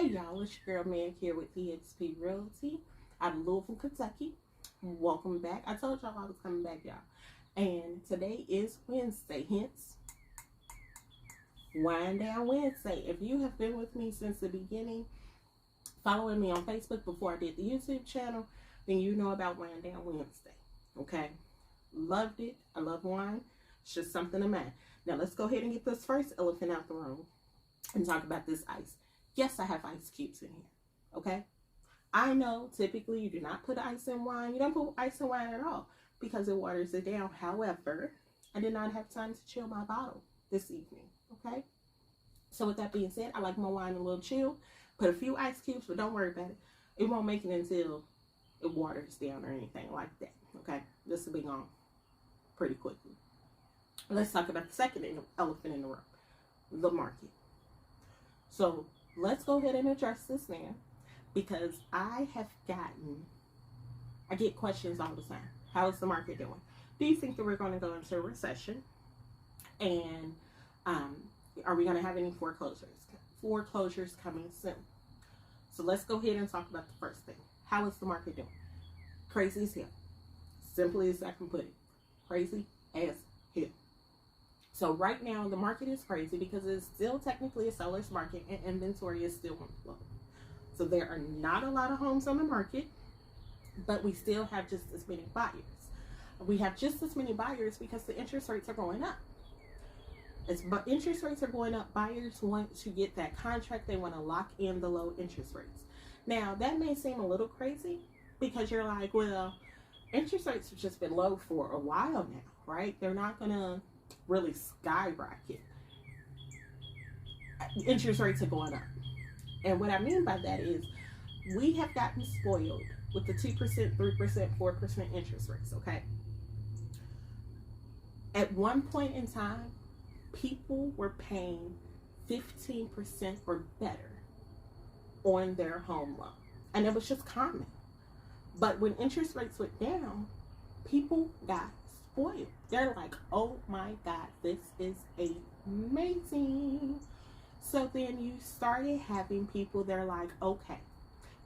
Hey y'all, it's your girl Meg here with EXP Realty out of Louisville, Kentucky. Welcome back. I told y'all I was coming back, y'all. And today is Wednesday, hence Wind Down Wednesday. If you have been with me since the beginning, following me on Facebook before I did the YouTube channel, then you know about Wind Down Wednesday. Okay? Loved it. I love wine. It's just something of mine. Now let's go ahead and get this first elephant out the room and talk about this ice. Yes, I have ice cubes in here, okay? I know typically you do not put ice in wine. You don't put ice in wine at all because it waters it down. However, I did not have time to chill my bottle this evening, okay? So with that being said, I like my wine a little chilled. Put a few ice cubes, but don't worry about it. It won't make it until it waters down or anything like that, okay? This will be gone pretty quickly. Let's talk about the second elephant in the room, the market. So let's go ahead and address this now, because I get questions all the time. How is the market doing? Do you think that we're going to go into a recession? And are we going to have any foreclosures? Foreclosures coming soon. So let's go ahead and talk about the first thing. How is the market doing? Crazy as hell. Simply as I can put it. Crazy as hell. So right now, the market is crazy because it's still technically a seller's market and inventory is still on the low. So there are not a lot of homes on the market, but we still have just as many buyers. We have just as many buyers because the interest rates are going up. As interest rates are going up, buyers want to get that contract. They want to lock in the low interest rates. Now, that may seem a little crazy because you're like, well, interest rates have just been low for a while now, right? They're not going to really skyrocket. Interest rates are going up. And what I mean by that is we have gotten spoiled with the 2%, 3%, 4% interest rates, okay? At one point in time, people were paying 15% or better on their home loan. And it was just common. But when interest rates went down, people got spoiled. They're like, oh my God, this is amazing. So then you started having people, they're like, okay,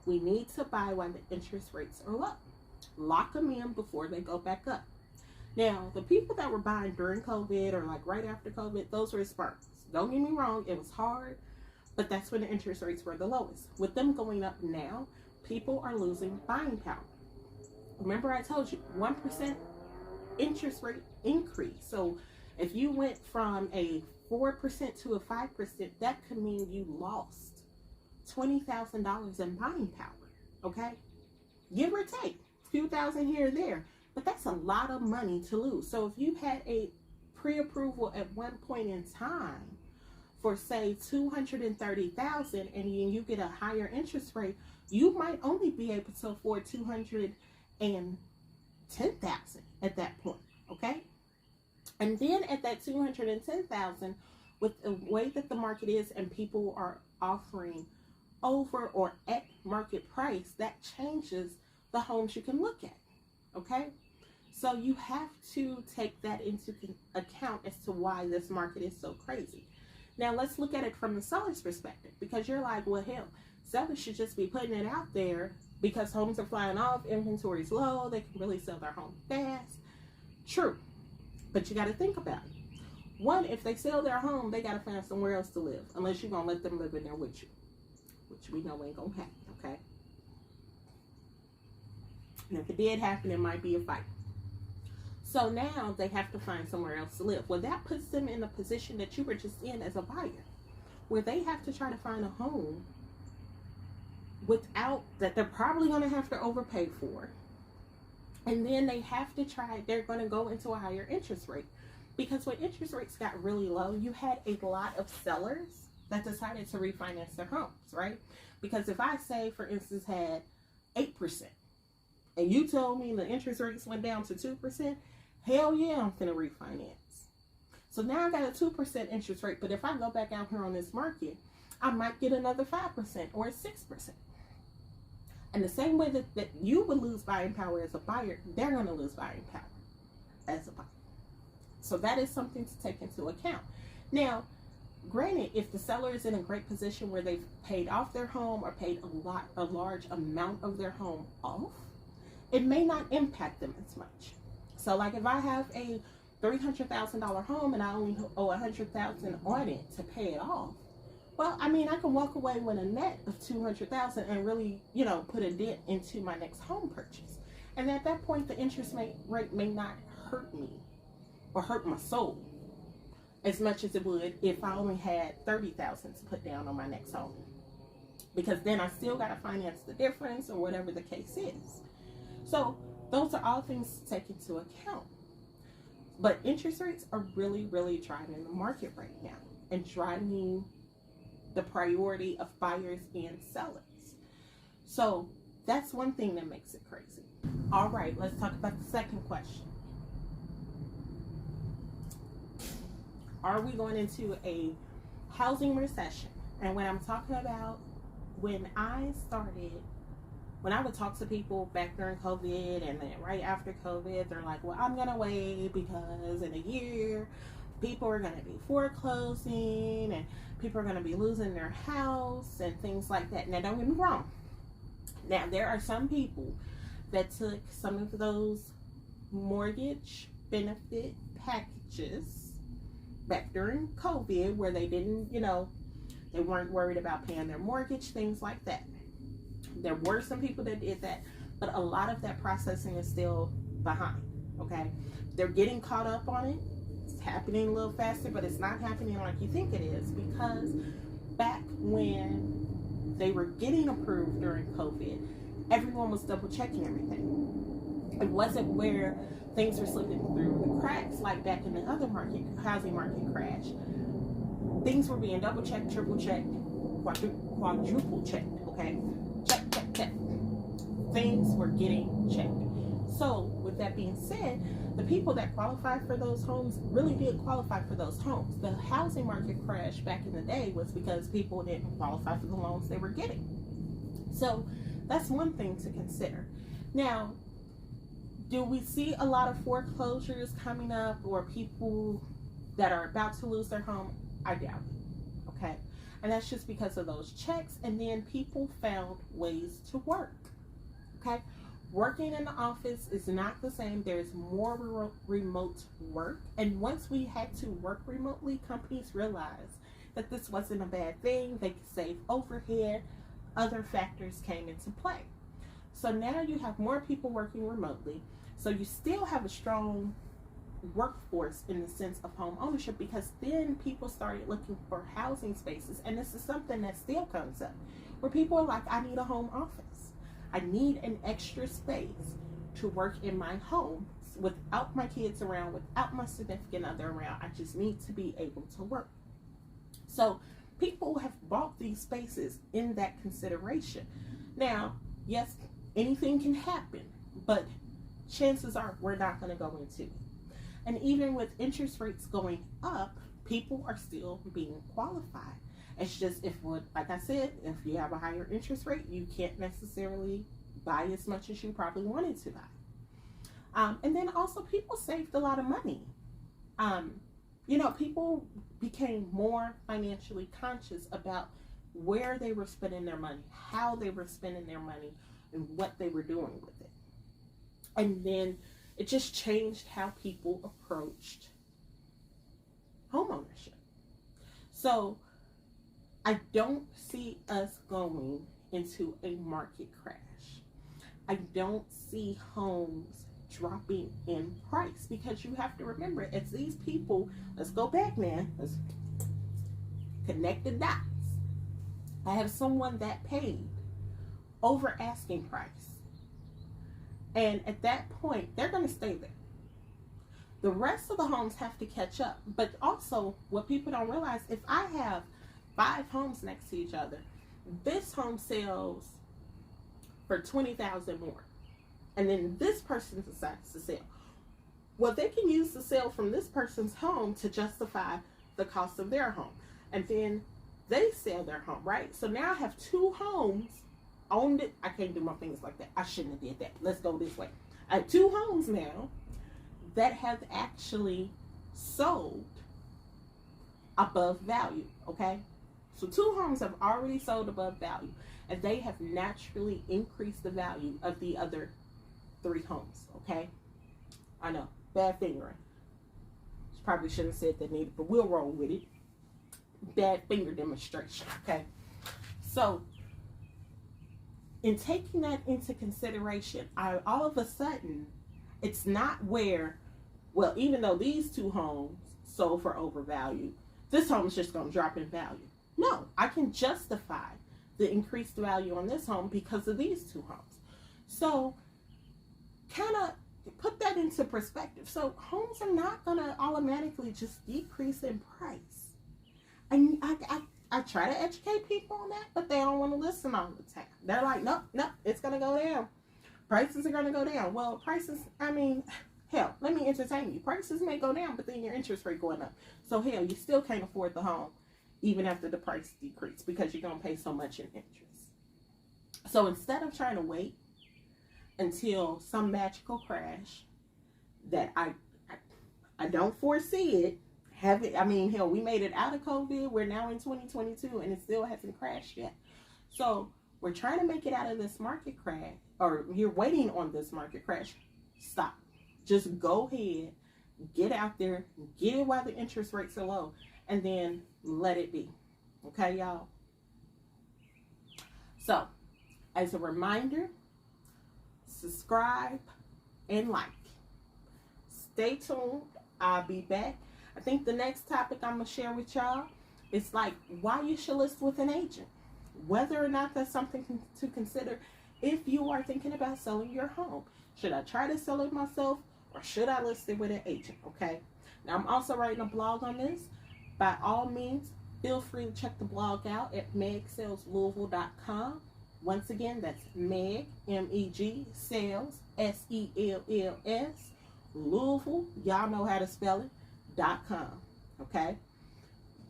we need to buy when the interest rates are low. Lock them in before they go back up. Now, the people that were buying during COVID or like right after COVID, those were sparks. Don't get me wrong, it was hard, but that's when the interest rates were the lowest. With them going up now, people are losing buying power. Remember I told you, 1% interest rate increase. So if you went from a 4% to a 5%, that could mean you lost $20,000 in buying power. Okay? Give or take a few thousand here or there. But that's a lot of money to lose. So if you had a pre-approval at one point in time for say $230,000 and you get a higher interest rate, you might only be able to afford $210,000 at that point, okay? And then at that $210,000, with the way that the market is and people are offering over or at market price, that changes the homes you can look at, okay? So you have to take that into account as to why this market is so crazy. Now let's look at it from the seller's perspective, because you're like, well, hell, sellers should just be putting it out there because homes are flying off, inventory's low, they can really sell their home fast. True, but you got to think about it. One, if they sell their home, they got to find somewhere else to live, unless you're going to let them live in there with you, which we know ain't going to happen, okay? And if it did happen, it might be a fight. So now they have to find somewhere else to live. Well, that puts them in a position that you were just in as a buyer, where they have to try to find a home without that they're probably going to have to overpay for. And then they have to try, they're going to go into a higher interest rate. Because when interest rates got really low, you had a lot of sellers that decided to refinance their homes, right? Because if I say, for instance, had 8%, and you told me the interest rates went down to 2%, hell yeah, I'm finna refinance. So now I got a 2% interest rate, but if I go back out here on this market, I might get another 5% or 6%. And the same way that you would lose buying power as a buyer, they're going to lose buying power as a buyer. So that is something to take into account. Now, Granted, if the seller is in a great position where they've paid off their home or paid a large amount of their home off, it may not impact them as much. So like if I have a $300,000 home and I only owe $100,000 on it to pay it off, well, I mean, I can walk away with a net of $200,000 and really, put a dent into my next home purchase. And at that point, the interest rate may not hurt me or hurt my soul as much as it would if I only had $30,000 to put down on my next home, because then I still got to finance the difference or whatever the case is. So those are all things to take into account. But interest rates are really, really driving the market right now and driving the priority of buyers and sellers. So that's one thing that makes it crazy. All right, let's talk about the second question. Are we going into a housing recession? And when I'm talking about, when I would talk to people back during COVID and then right after COVID, they're like, well, I'm going to wait because in a year, people are going to be foreclosing and people are going to be losing their house and things like that. Now, don't get me wrong. Now, there are some people that took some of those mortgage benefit packages back during COVID where they didn't, they weren't worried about paying their mortgage, things like that. There were some people that did that, but a lot of that processing is still behind, okay? They're getting caught up on it. It's happening a little faster, but it's not happening like you think it is, because back when they were getting approved during COVID, everyone was double checking everything. It wasn't where things were slipping through the cracks like back in the other housing market crash. Things were being double checked, triple checked, quadruple checked, okay? Check. Things were getting checked. So with that being said, the people that qualified for those homes really did qualify for those homes. The housing market crash back in the day was because people didn't qualify for the loans they were getting. So that's one thing to consider. Now, do we see a lot of foreclosures coming up or people that are about to lose their home? I doubt it, okay? And that's just because of those checks, and then people found ways to work, okay? Working in the office is not the same. There's more remote work, and once we had to work remotely, companies realized that this wasn't a bad thing. They could save overhead. Other factors came into play. So now you have more people working remotely. So you still have a strong workforce in the sense of home ownership, because then people started looking for housing spaces. And this is something that still comes up where people are like, I need a home office. I need an extra space to work in my home without my kids around, without my significant other around. I just need to be able to work. So people have bought these spaces in that consideration. Now, yes, anything can happen, but chances are we're not going to go into it. And even with interest rates going up, people are still being qualified. It's just, like I said, if you have a higher interest rate, you can't necessarily buy as much as you probably wanted to buy. And then also people saved a lot of money. People became more financially conscious about where they were spending their money, how they were spending their money, and what they were doing with it. And then it just changed how people approached home ownership. So I don't see us going into a market crash. I don't see homes dropping in price, because you have to remember, it's these people, let's go back, man, let's connect the dots. I have someone that paid over asking price. And at that point, they're going to stay there. The rest of the homes have to catch up. But also, what people don't realize, if I have 5 homes next to each other, this home sells for $20,000 more. And then this person decides to sell. Well, they can use the sale from this person's home to justify the cost of their home. And then they sell their home, right? So now I have 2 homes owned it. I can't do my fingers like that. I shouldn't have did that. Let's go this way. I have 2 homes now that have actually sold above value, okay? So 2 homes have already sold above value, and they have naturally increased the value of the other 3 homes, okay? I know, bad fingering. Probably shouldn't have said that neither, but we'll roll with it. Bad finger demonstration, okay? So, in taking that into consideration, all of a sudden, it's not where, well, even though these 2 homes sold for overvalue, this home is just going to drop in value. No, I can justify the increased value on this home because of these 2 homes. So, kind of put that into perspective. So, homes are not going to automatically just decrease in price. And I try to educate people on that, but they don't want to listen all the time. They're like, nope, it's going to go down. Prices are going to go down. Well, prices, I mean, hell, let me entertain you. Prices may go down, but then your interest rate going up. So, hell, you still can't afford the home even after the price decrease because you're going to pay so much in interest. So, instead of trying to wait until some magical crash that I don't foresee it, hell, we made it out of COVID. We're now in 2022 and it still hasn't crashed yet. So we're trying to make it out of this market crash, or you're waiting on this market crash. Stop. Just go ahead, get out there, get it while the interest rates are low, and then let it be. Okay, y'all? So, as a reminder, subscribe and like. Stay tuned. I'll be back. I think the next topic I'm going to share with y'all is like why you should list with an agent. Whether or not that's something to consider if you are thinking about selling your home. Should I try to sell it myself or should I list it with an agent? Okay. Now I'm also writing a blog on this. By all means, feel free to check the blog out at megsaleslouisville.com. Once again, that's Meg, M-E-G, sales, S-E-L-L-S, Louisville, y'all know how to spell it, .com, okay?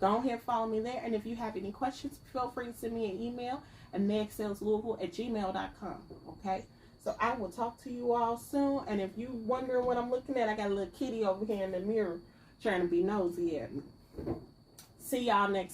Go ahead, follow me there, and if you have any questions, feel free to send me an email at megsaleslouisville@gmail.com, okay? So I will talk to you all soon, and if you wonder what I'm looking at, I got a little kitty over here in the mirror trying to be nosy at me. See y'all next